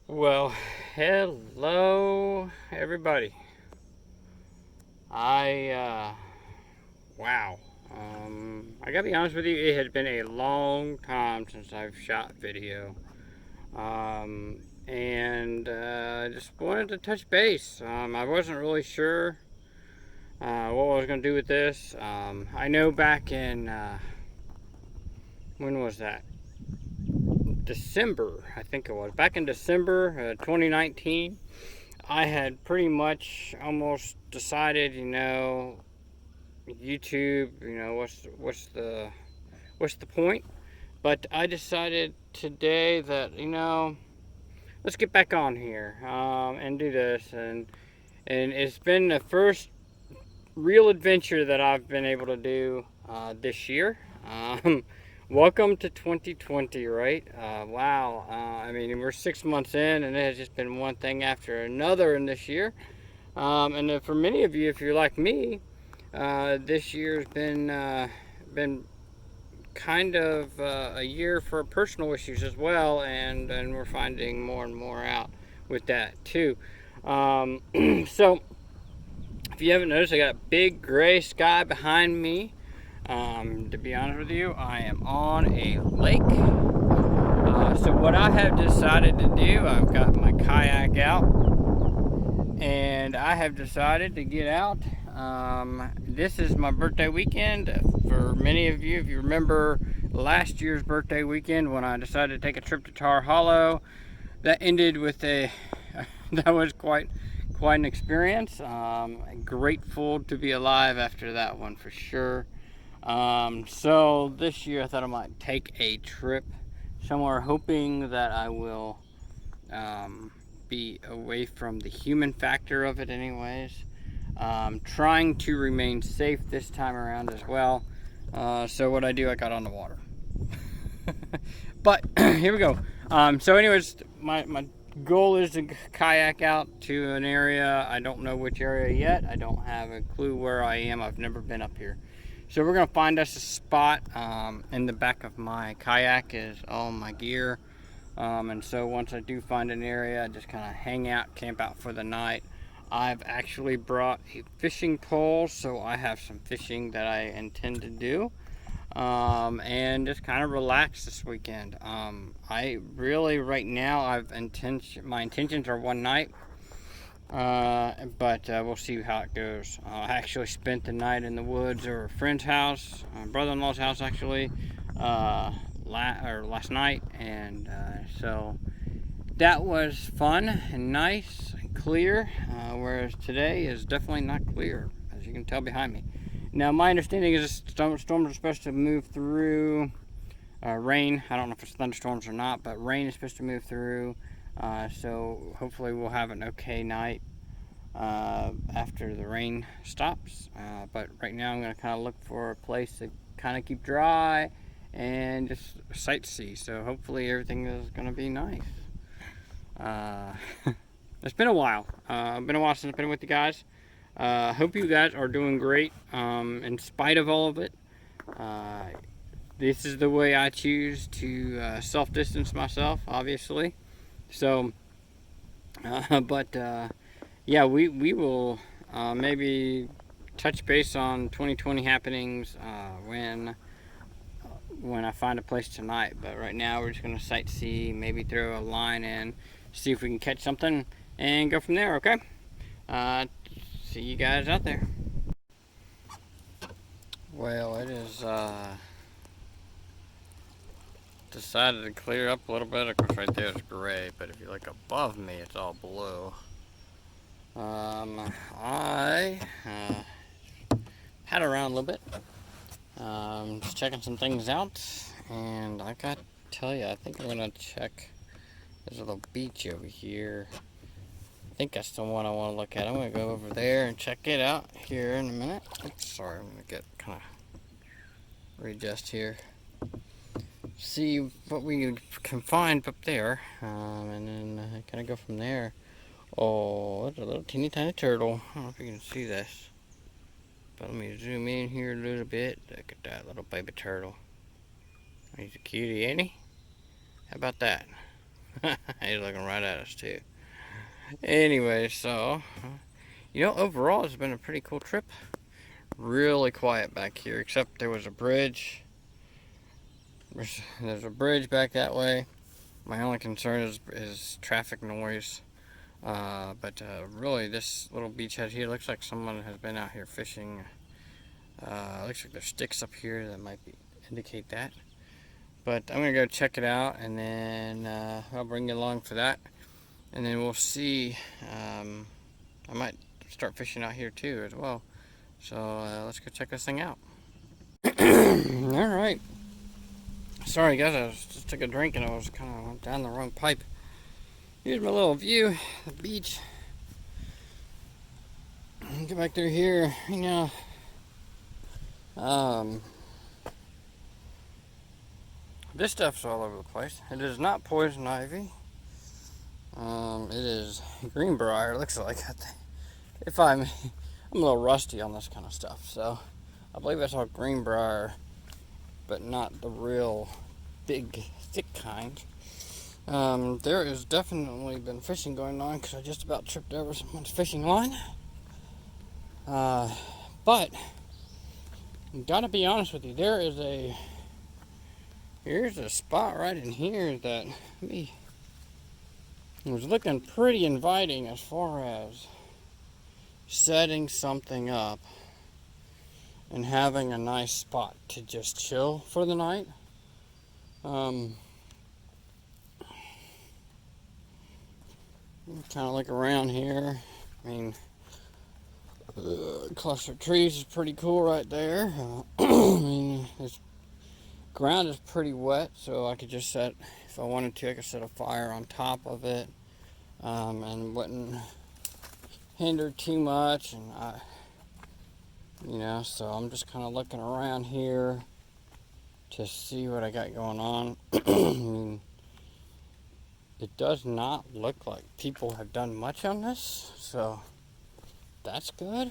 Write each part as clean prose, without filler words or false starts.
Well, hello everybody. I wow. I gotta be honest with you, it had been a long time since I've shot video. And just wanted to touch base. I wasn't really sure what I was gonna do with this. I know back in when was that? December, I think it was. Back in December 2019. I had pretty much almost decided, YouTube, what's the point? But I decided today that let's get back on here and do this, and it's been the first real adventure that I've been able to do this year. Um, Welcome to 2020, right? Wow. I mean, we're 6 months in, and it has just been one thing after another in this year. And then for many of you, if you're like me, this year's been kind of a year for personal issues as well, and we're finding more and more out with that too. So if you haven't noticed, I got a big gray sky behind me. To be honest with you, I am on a lake. So what I have decided to do, I've got my kayak out, and I have decided to get out. This is my birthday weekend. For many of you, if you remember last year's birthday weekend when I decided to take a trip to Tar Hollow, that ended with that was quite an experience. Grateful to be alive after that one for sure. So this year I thought I might take a trip somewhere, hoping that I will be away from the human factor of it anyways. Trying to remain safe this time around as well. So what I do, I got on the water. But here we go. So anyways, my goal is to kayak out to an area. I don't know which area yet. I don't have a clue where I am. I've never been up here. So we're gonna find us a spot. In the back of my kayak is all my gear. And so once I do find an area, I just kind of hang out, camp out for the night. I've actually brought a fishing pole, so I have some fishing that I intend to do. And just kind of relax this weekend. I really, right now, my intentions are one night. But we'll see how it goes. I actually spent the night in the woods or a friend's house, my brother-in-law's house actually, last night, and so that was fun and nice and clear. Whereas today is definitely not clear, as you can tell behind me. Now, my understanding is storms are supposed to move through. Rain. I don't know if it's thunderstorms or not, but rain is supposed to move through. So hopefully we'll have an okay night after the rain stops. But right now I'm going to kind of look for a place to kind of keep dry and just sightsee. So hopefully everything is going to be nice. It's been a while. Since I've been with you guys. Hope you guys are doing great in spite of all of it. This is the way I choose to self-distance myself, obviously. So, yeah, we will maybe touch base on 2020 happenings when I find a place tonight. But right now we're just gonna sightsee, maybe throw a line in, see if we can catch something, and go from there. Okay. See you guys out there. Well, it is decided to clear up a little bit. Of course, right there is gray, but if you look above me, it's all blue. I had around a little bit, just checking some things out, and I got to tell you, I think I'm gonna check. There's a little beach over here. I think that's the one I want to look at. I'm gonna go over there and check it out here in a minute. Oops, sorry, I'm gonna get kind of readjust here. See what we can find up there, and then kind of go from there. Oh, that's a little teeny tiny turtle. I don't know if you can see this, but let me zoom in here a little bit. Look at that little baby turtle. He's a cutie, ain't he? How about that? He's looking right at us too. Anyway, so overall it's been a pretty cool trip. Really quiet back here, except there was a bridge. There's a bridge back that way. My only concern is traffic noise. But really, this little beachhead here looks like someone has been out here fishing. Looks like there's sticks up here that might indicate that. But I'm gonna go check it out, and then I'll bring you along for that. And then we'll see. I might start fishing out here too as well. So let's go check this thing out. All right. Sorry guys, I just took a drink and I was kind of down the wrong pipe. Here's my little view, the beach. Get back through here, this stuff's all over the place. It is not poison ivy. It is greenbrier, looks like. If I'm a little rusty on this kind of stuff, so I believe it's all greenbrier, but not the real big, thick kind. There has definitely been fishing going on because I just about tripped over someone's fishing line. But gotta be honest with you, here's a spot right in here that was looking pretty inviting as far as setting something up and having a nice spot to just chill for the night. Kind of look around here. I mean, cluster of trees is pretty cool right there. I mean, this ground is pretty wet, so I could just set, if I wanted to, I could set a fire on top of it, and wouldn't hinder too much. And so I'm just kind of looking around here to see what I got going on. I mean, it does not look like people have done much on this, so that's good.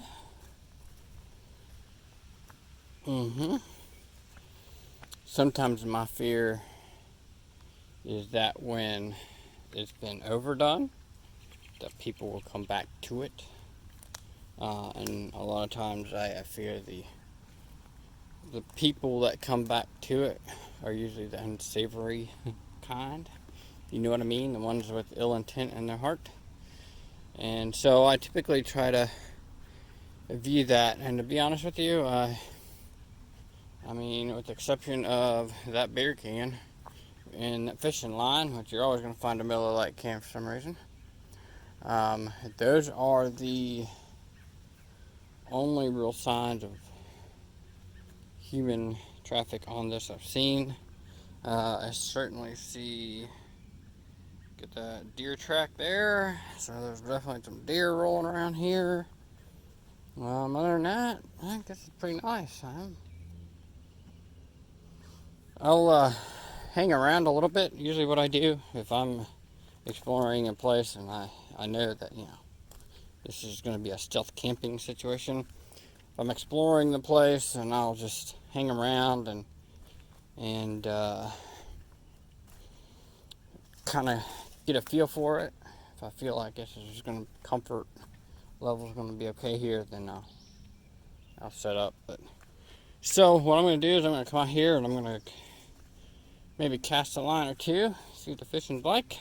Sometimes my fear is that when it's been overdone, that people will come back to it. And a lot of times I fear the people that come back to it are usually the unsavory kind. You know what I mean? The ones with ill intent in their heart. And so I typically try to view that. And to be honest with you, I mean, with the exception of that beer can and that fishing line, which you're always going to find a Miller Lite can for some reason, those are the only real signs of human traffic on this I've seen. I certainly see, get that deer track there, so there's definitely some deer rolling around here. Other than that, I guess it's pretty nice. I'll hang around a little bit. Usually what I do if I'm exploring a place and I know that, this is going to be a stealth camping situation. If I'm exploring the place, and I'll just hang around and kind of get a feel for it. If I feel like this is going to comfort level is going to be okay here, then I'll set up. But so what I'm going to do is I'm going to come out here and I'm going to maybe cast a line or two, see what the fishing's like,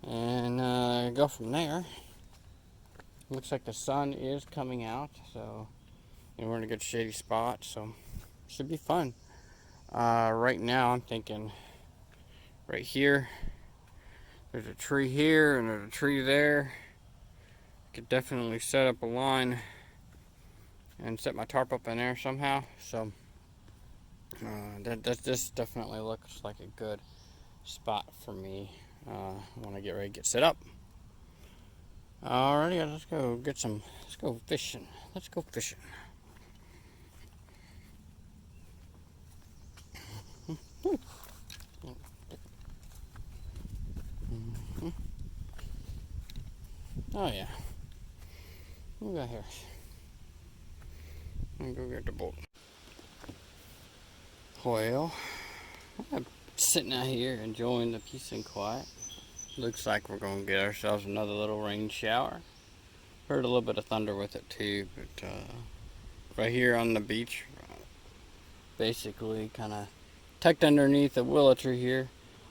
and go from there. Looks like the sun is coming out, so we're in a good shady spot, so it should be fun. Right now I'm thinking right here, there's a tree here and there's a tree there. Could definitely set up a line and set my tarp up in there somehow. So this definitely looks like a good spot for me when I get ready to get set up. Alrighty, let's go fishing. Let's go fishing. Oh yeah. What we got here? I'm gonna go get the boat. Well, I'm sitting out here enjoying the peace and quiet Looks like we're going to get ourselves another little rain shower. Heard a little bit of thunder with it too, but right here on the beach, basically kind of tucked underneath a willow tree here.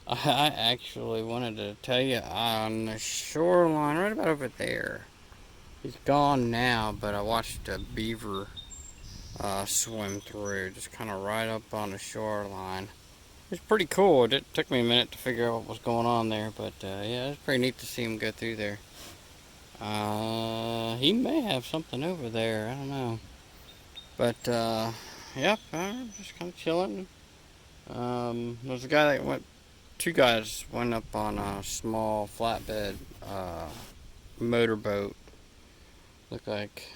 I actually wanted to tell you on the shoreline, right about over there. He's gone now, but I watched a beaver swim through, just kind of right up on the shoreline. It's pretty cool. It took me a minute to figure out what was going on there, but yeah, it's pretty neat to see him go through there. He may have something over there. I don't know. But yep, I'm just kind of chilling. There's a guy that went. Two guys went up on a small flatbed motorboat. Look like.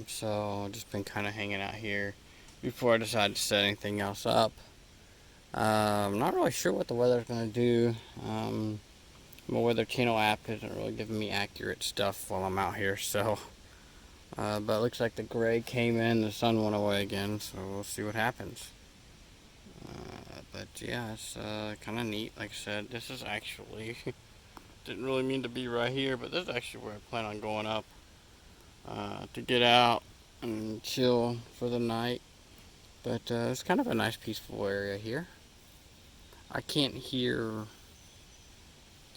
So just been kind of hanging out here before I decide to set anything else up. Not really sure what the weather's gonna do. My Weather Channel app isn't really giving me accurate stuff while I'm out here, so. But it looks like the gray came in, the sun went away again, so we'll see what happens. But yeah, it's kind of neat. Like I said, this is actually, didn't really mean to be right here, but this is actually where I plan on going up to get out and chill for the night. But it's kind of a nice peaceful area here. I can't hear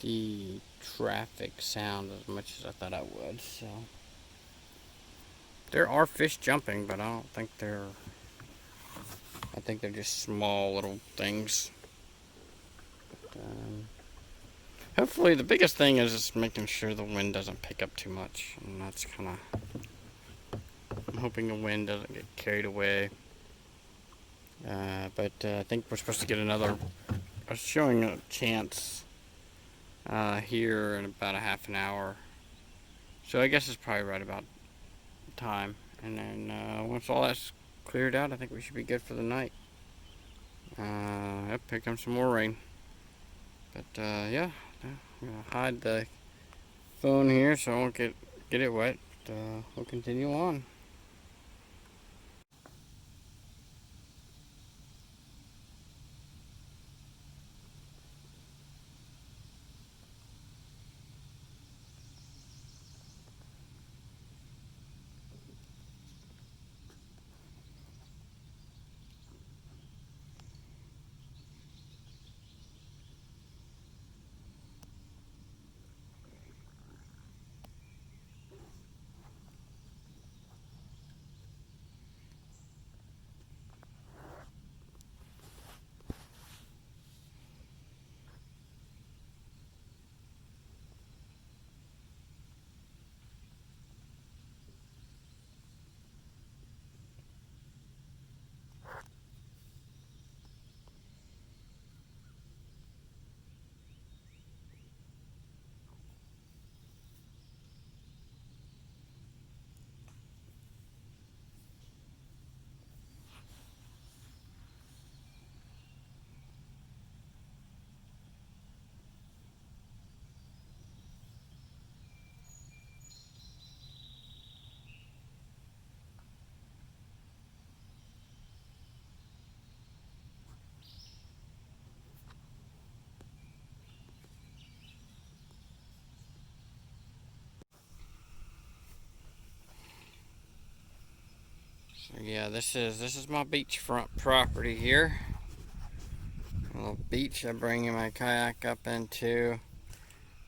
the traffic sound as much as I thought I would, so. There are fish jumping, but I don't think I think they're just small little things. Hopefully the biggest thing is just making sure the wind doesn't pick up too much, and that's kind of, I'm hoping the wind doesn't get carried away. But I think we're supposed to get another, I was showing a chance here in about a half an hour, so I guess it's probably right about time. And then once all that's cleared out, I think we should be good for the night. Yep, here comes some more rain. But yeah, I'm gonna hide the phone here so I won't get it wet. But, we'll continue on. So yeah, this is my beachfront property here. A little beach I bring my kayak up into,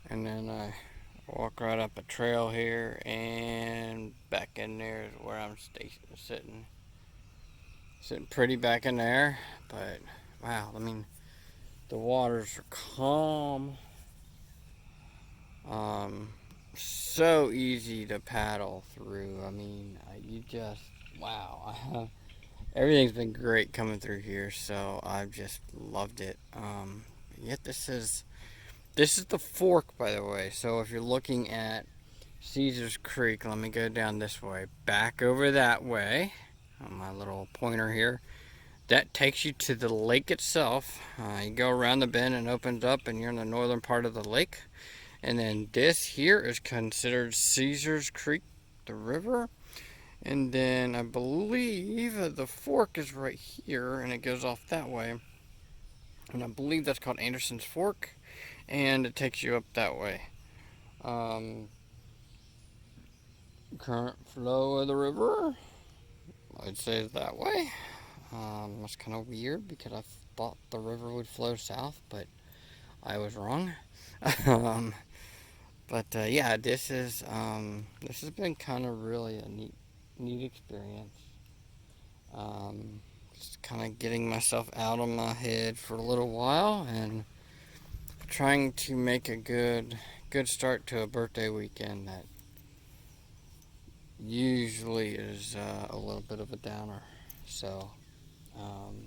and then I walk right up a trail here, and back in there is where I'm sitting pretty back in there. But wow, I mean, the waters are calm. So easy to paddle through. I mean, you just, wow. Everything's been great coming through here, so I've just loved it. Yet this is the fork, by the way. So if you're looking at Ceasar's Creek, let me go down this way, back over that way on my little pointer here. That takes you to the lake itself. You go around the bend and opens up, and you're in the northern part of the lake. And then this here is considered Ceasar's Creek, the river. And then I believe the fork is right here, and it goes off that way. And I believe that's called Anderson's Fork. and it takes you up that way. Current flow of the river, I'd say is that way. That's kind of weird because I thought the river would flow south, but I was wrong. um, yeah, this has been kind of really a neat experience. Just kind of getting myself out of my head for a little while and trying to make a good start to a birthday weekend that usually is a little bit of a downer. So um,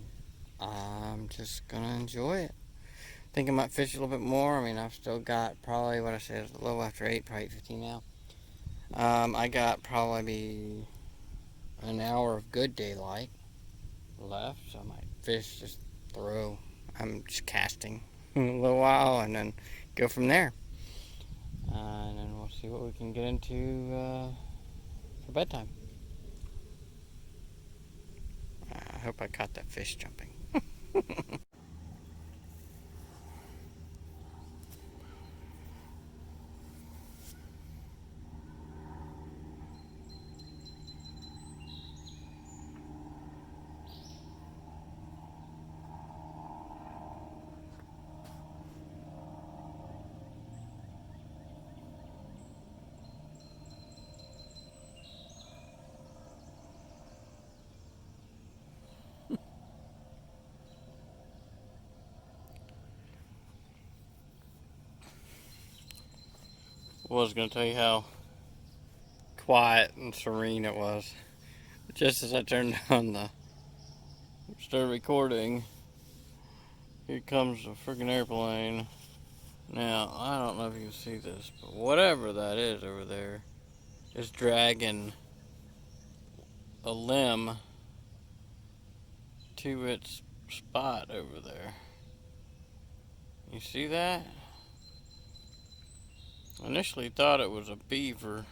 I'm just gonna enjoy it. Think I might fish a little bit more. I mean, I've still got probably what I said a little after 8, probably 8:15 now. I got probably an hour of good daylight left, so I might fish, just throw. I'm just casting a little while and then go from there. And then we'll see what we can get into for bedtime. I hope I caught that fish jumping. I was going to tell you how quiet and serene it was. Just as I turned on the start recording, here comes a freaking airplane. Now, I don't know if you can see this, but whatever that is over there is dragging a limb to its spot over there. You see that? I initially thought it was a beaver.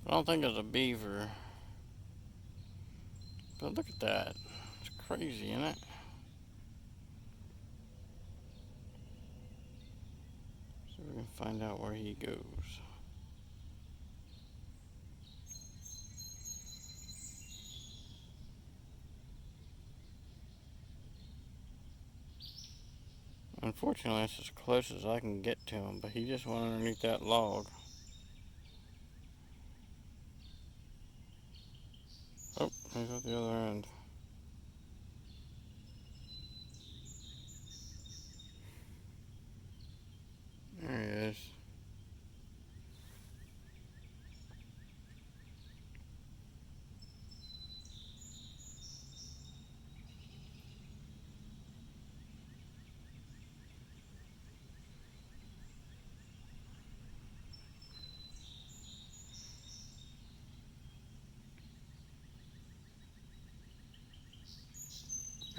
I don't think it's a beaver. But look at that. It's crazy, isn't it? So we can find out where he goes. Unfortunately, it's as close as I can get to him, but he just went underneath that log. Oh, he's at the other end. There he is.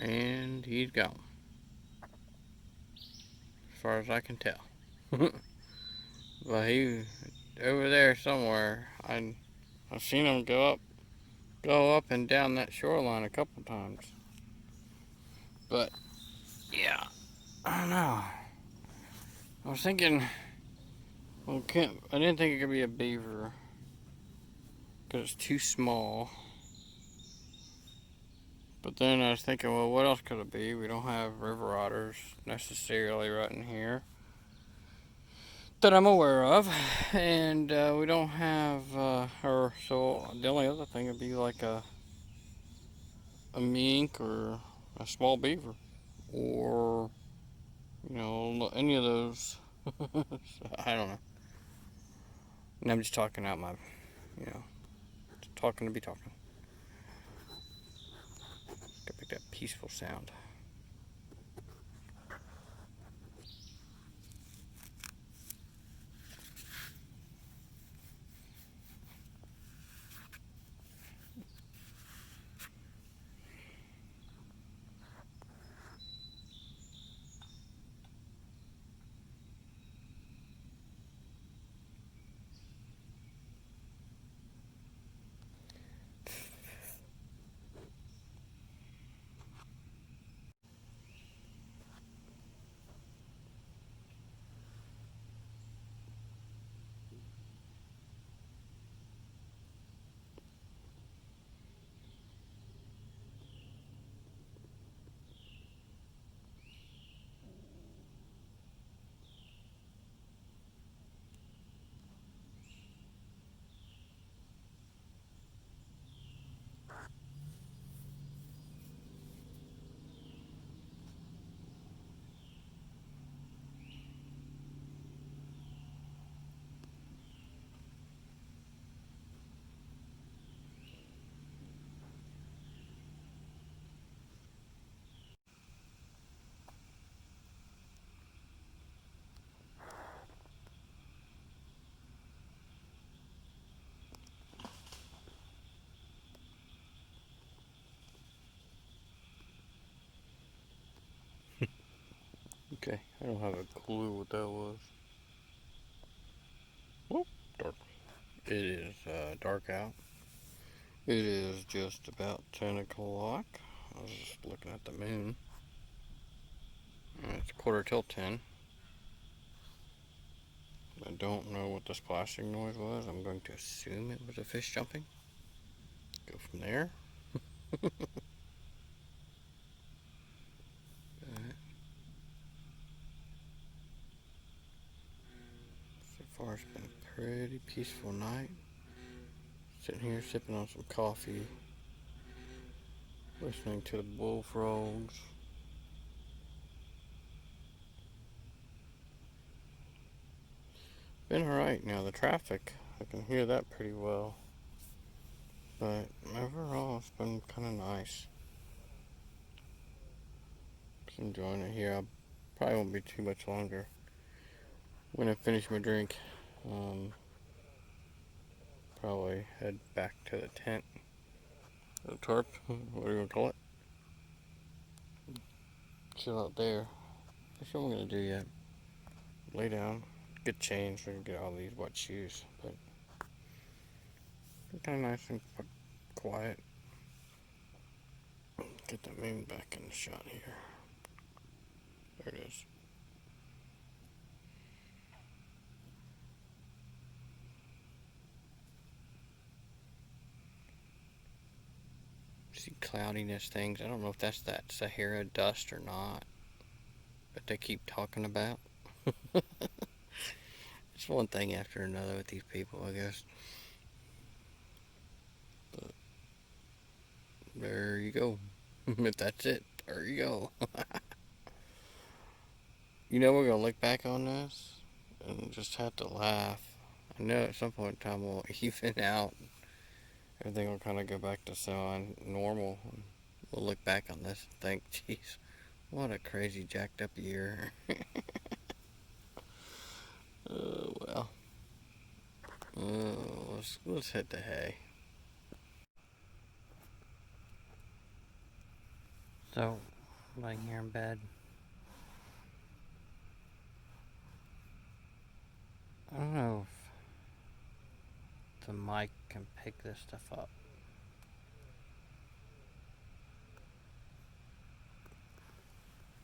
And he's gone. As far as I can tell. But he over there somewhere. I've seen him go up and down that shoreline a couple times. But yeah, I don't know. I was thinking, well, I didn't think it could be a beaver because it's too small. But then I was thinking, well, what else could it be? We don't have river otters necessarily right in here that I'm aware of, and we don't have, or so the only other thing would be like a mink or a small beaver, or any of those. I don't know. And I'm just talking out my, talking to be talking. Gotta make that peaceful sound. Okay, I don't have a clue what that was. Oh, dark. It is dark out. It is just about 10 o'clock. I was just looking at the moon. It's quarter till 10. I don't know what the splashing noise was. I'm going to assume it was a fish jumping. Go from there. So far it's been a pretty peaceful night. Sitting here sipping on some coffee. Listening to the bullfrogs. Been alright now. The traffic, I can hear that pretty well. But overall, it's been kind of nice. Just enjoying it here. I probably won't be too much longer. When I finish my drink, probably head back to the tent. The tarp, what are you gonna call it? Chill out there. That's what I'm gonna do yet. Lay down, get changed, and get all these wet shoes. But kind of nice and quiet. Get the moon back in the shot here. There it is. See cloudiness things. I don't know if that's that Sahara dust or not, but they keep talking about. It's one thing after another with these people, I guess. But there you go. If that's it, there you go. You know, we're gonna look back on this and just have to laugh. I know at some point in time we'll even out. Everything will kind of go back to semi normal. We'll look back on this and think, geez, what a crazy jacked up year. Oh, well. Let's hit the hay. So, laying here in bed. I don't know if the mic can pick this stuff up.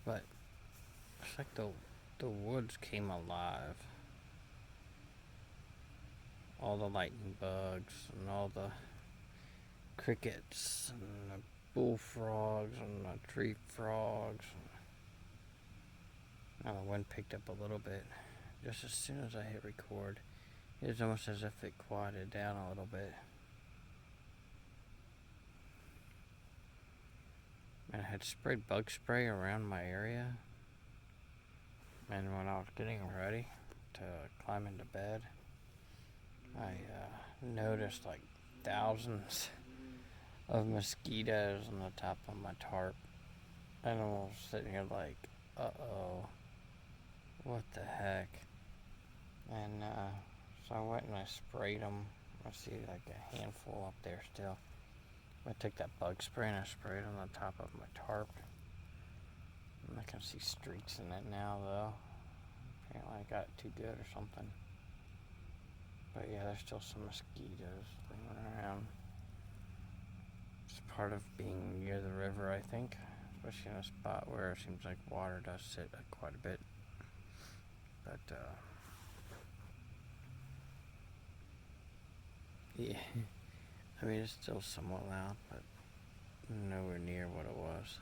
But it's like the woods came alive. All the lightning bugs and all the crickets and the bullfrogs and the tree frogs. Now the wind picked up a little bit. Just as soon as I hit record, it was almost as if it quieted down a little bit. And I had sprayed bug spray around my area. And when I was getting ready to climb into bed, I noticed like thousands of mosquitoes on the top of my tarp. And I was sitting here like, uh-oh, what the heck? And so I went and I sprayed them. I see like a handful up there still. I took that bug spray and I sprayed it on the top of my tarp. And I can see streaks in it now though. Apparently I got it too good or something. But yeah, there's still some mosquitoes running around. It's part of being near the river, I think. Especially in a spot where it seems like water does sit quite a bit. But yeah, I mean it's still somewhat loud, but nowhere near what it was.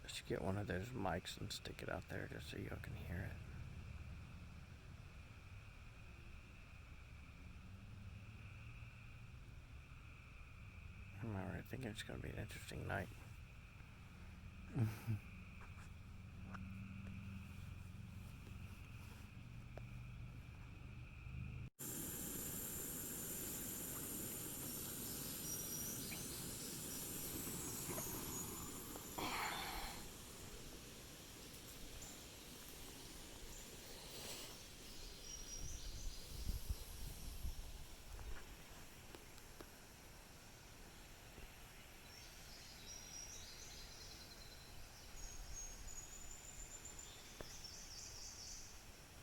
I should get one of those mics and stick it out there just so y'all can hear it. I'm already thinking it's going to be an interesting night.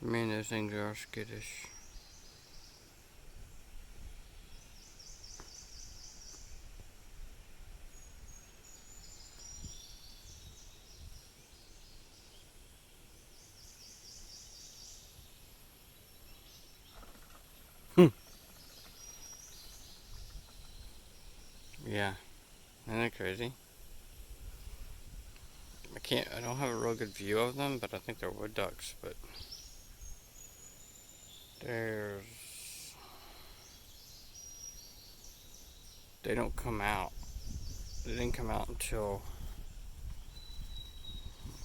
Man, those things are skittish. Yeah, isn't that crazy? I don't have a real good view of them, but I think they're wood ducks, but there's, they don't come out. They didn't come out until,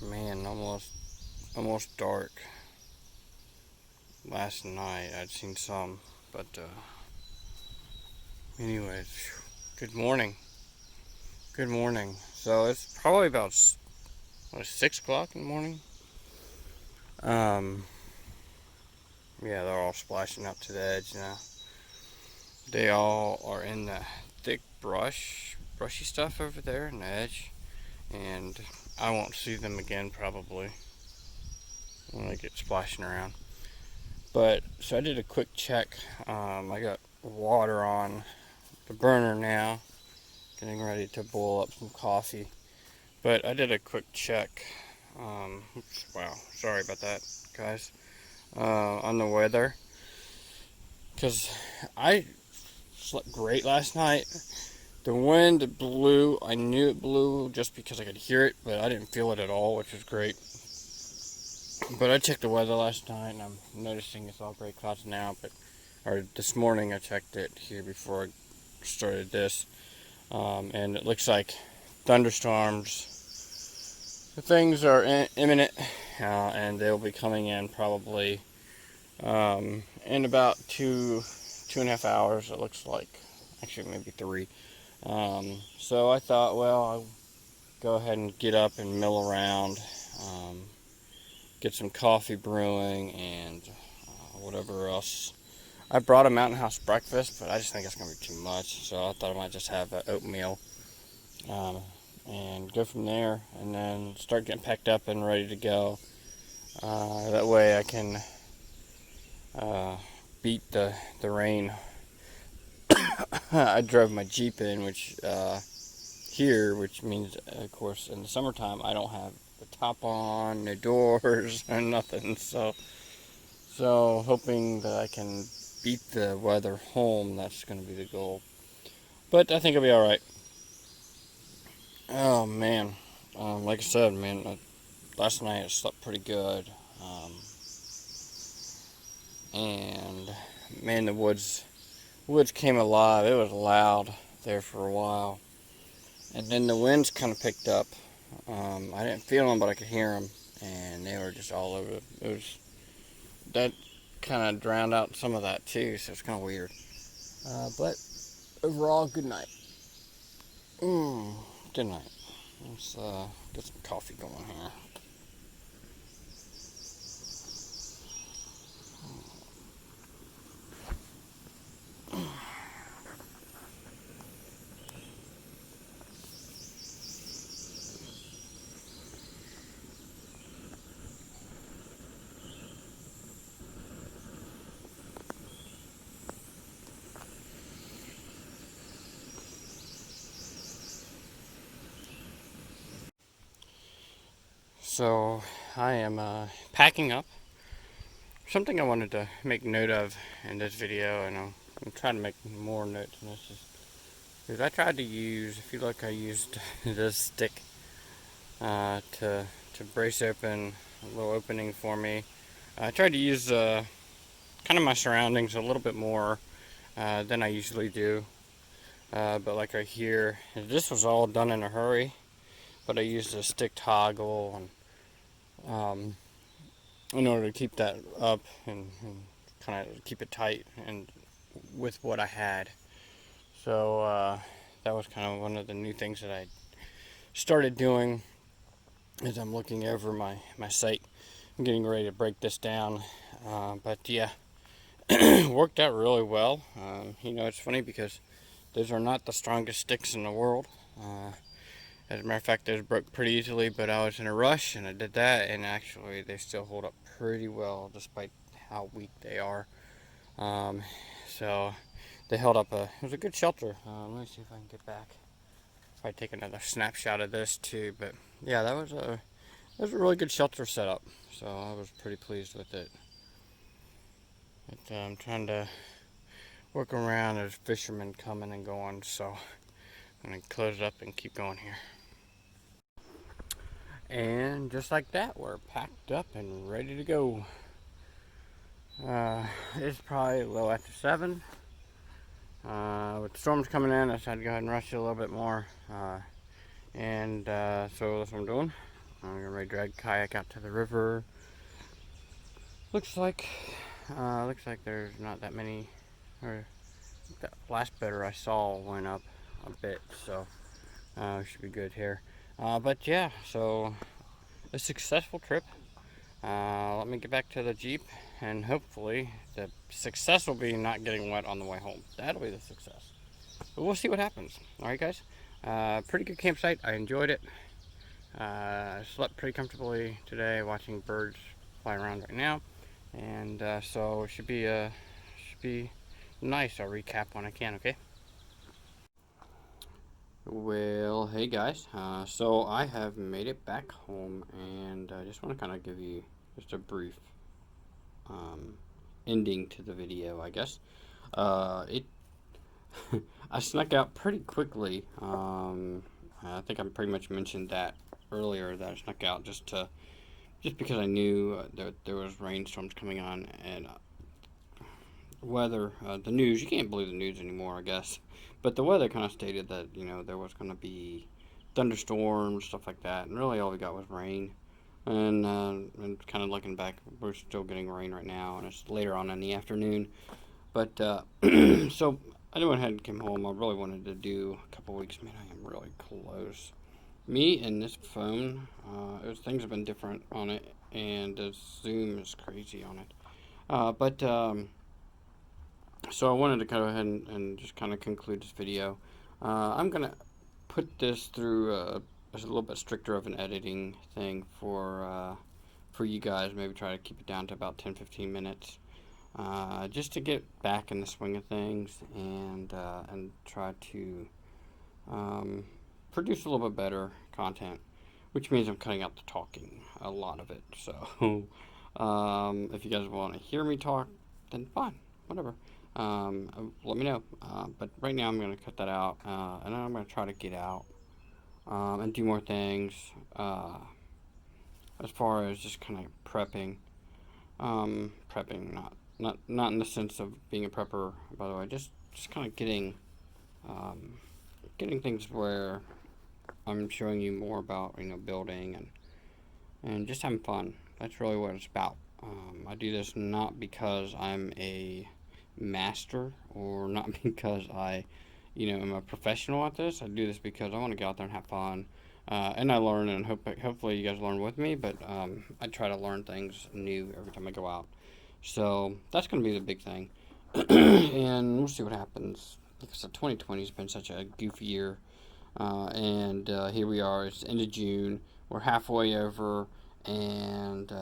man, almost dark last night. I'd seen some, but anyways, good morning. Good morning. So it's probably about 6 o'clock in the morning. Yeah, they're all splashing up to the edge now. They all are in the thick brushy stuff over there on the edge, and I won't see them again probably when I get splashing around. But so I did a quick check. I got water on the burner now, getting ready to boil up some coffee. But I did a quick check. Wow, sorry about that, guys. On the weather, because I slept great last night. The wind blew. I knew it blew just because I could hear it, but I didn't feel it at all, which was great. But I checked the weather last night, and I'm noticing it's all gray clouds now. Or this morning I checked it here before I started this, and it looks like thunderstorms. Things are imminent, and they'll be coming in probably in about 2.5 hours. It looks like, actually maybe 3. So I thought, well, I'll go ahead and get up and mill around, get some coffee brewing, and whatever else. I brought a Mountain House breakfast, but I just think it's going to be too much, so I thought I might just have oatmeal, and go from there, and then start getting packed up and ready to go. That way I can beat the rain. I drove my Jeep in, which means, of course, in the summertime I don't have the top on, no doors, and nothing. So hoping that I can beat the weather home. That's going to be the goal. But I think I'll be all right. Oh man, like I said, man, last night I slept pretty good, and man, the woods came alive. It was loud there for a while, and then the winds kind of picked up. I didn't feel them, but I could hear them, and they were just all over. That kind of drowned out some of that too, so it's kind of weird. But overall, good night. Good night. Let's get some coffee going here. So I am packing up. Something I wanted to make note of in this video, and I'm trying to make more notes in this, is I tried to use, if you look, I used this stick to brace open a little opening for me. I tried to use kind of my surroundings a little bit more than I usually do. But like right here, this was all done in a hurry, but I used a stick toggle and in order to keep that up and kind of keep it tight and with what I had. So that was kind of one of the new things that I started doing as I'm looking over my site. I'm getting ready to break this down. But yeah, worked out really well. It's funny because those are not the strongest sticks in the world. As a matter of fact, those broke pretty easily, but I was in a rush and I did that, and actually they still hold up pretty well despite how weak they are. So they held up it was a good shelter. Let me see if I can get back. Probably take another snapshot of this too, but yeah, that was a really good shelter setup. So I was pretty pleased with it. But, I'm trying to work around as fishermen coming and going, so I'm gonna close it up and keep going here. And just like that, we're packed up and ready to go. It's probably a little after 7. With the storms coming in, I decided to go ahead and rush it a little bit more. So that's what I'm doing. I'm gonna drag kayak out to the river. Looks like there's not that many. Or the last better I saw went up a bit, so should be good here. But yeah, so a successful trip. Let me get back to the Jeep, and hopefully the success will be not getting wet on the way home. That'll be the success. But we'll see what happens. All right, guys. Pretty good campsite. I enjoyed it. I slept pretty comfortably today, watching birds fly around right now, and so it should be nice. I'll recap when I can. Okay. Well, hey guys. So I have made it back home, and I just want to kind of give you just a brief ending to the video, I guess. It I snuck out pretty quickly. I think I pretty much mentioned that earlier, that I snuck out just because I knew there was rainstorms coming on, and weather, the news, you can't believe the news anymore, I guess. But the weather kind of stated that, there was going to be thunderstorms, stuff like that. And really all we got was rain. And kind of looking back, we're still getting rain right now, and it's later on in the afternoon. But so I went ahead and came home. I really wanted to do a couple weeks. Man, I am really close. Me and this phone, things have been different on it, and the zoom is crazy on it. So I wanted to go ahead and just kind of conclude this video. I'm going to put this through a little bit stricter of an editing thing for you guys. Maybe try to keep it down to about 10-15 minutes. Just to get back in the swing of things and try to produce a little bit better content, which means I'm cutting out the talking, a lot of it. So if you guys want to hear me talk, then fine, whatever. Let me know. But right now I'm going to cut that out, and then I'm going to try to get out and do more things as far as just kind of prepping. Prepping, not in the sense of being a prepper, by the way, just kind of getting things where I'm showing you more about, building and just having fun. That's really what it's about. I do this not because I'm a master, or not because I am a professional at this. I do this because I want to get out there and have fun, and I learn, and hopefully you guys learn with me, but I try to learn things new every time I go out. So that's going to be the big thing. And we'll see what happens. Like I said, 2020 has been such a goofy year, and here we are. It's the end of June. We're halfway over, and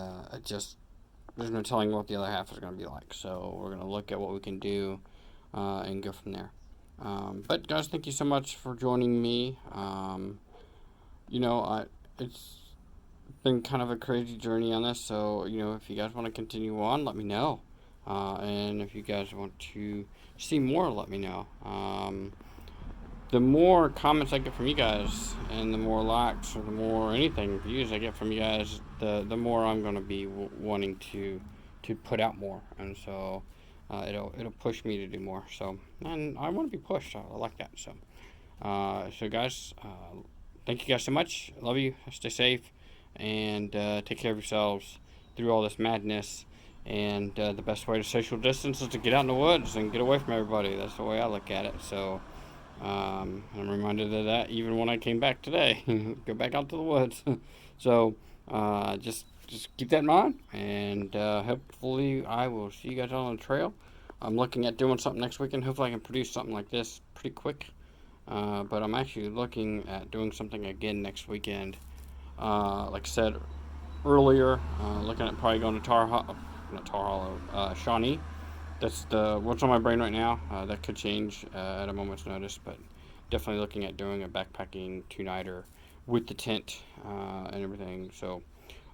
there's no telling what the other half is going to be like. So we're going to look at what we can do and go from there. But guys, thank you so much for joining me. It's been kind of a crazy journey on this. So, if you guys want to continue on, let me know. And if you guys want to see more, let me know. The more comments I get from you guys, and the more likes, or the more anything views I get from you guys, the more I'm going to be wanting to put out more, and so it'll push me to do more. So, and I want to be pushed. I like that. So guys, thank you guys so much. Love you. Stay safe, and take care of yourselves through all this madness. And the best way to social distance is to get out in the woods and get away from everybody. That's the way I look at it. So. I'm reminded of that even when I came back today. Go back out to the woods. So just keep that in mind, and hopefully I will see you guys on the trail. I'm looking at doing something next weekend. Hopefully I can produce something like this pretty quick. But I'm actually looking at doing something again next weekend. Like I said, earlier. Looking at probably going to not Tar Hollow, Shawnee. That's the what's on my brain right now. That could change at a moment's notice, but definitely looking at doing a backpacking two-nighter with the tent and everything. So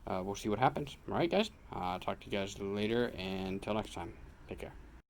we'll see what happens. All right, guys. Talk to you guys later, and until next time, take care.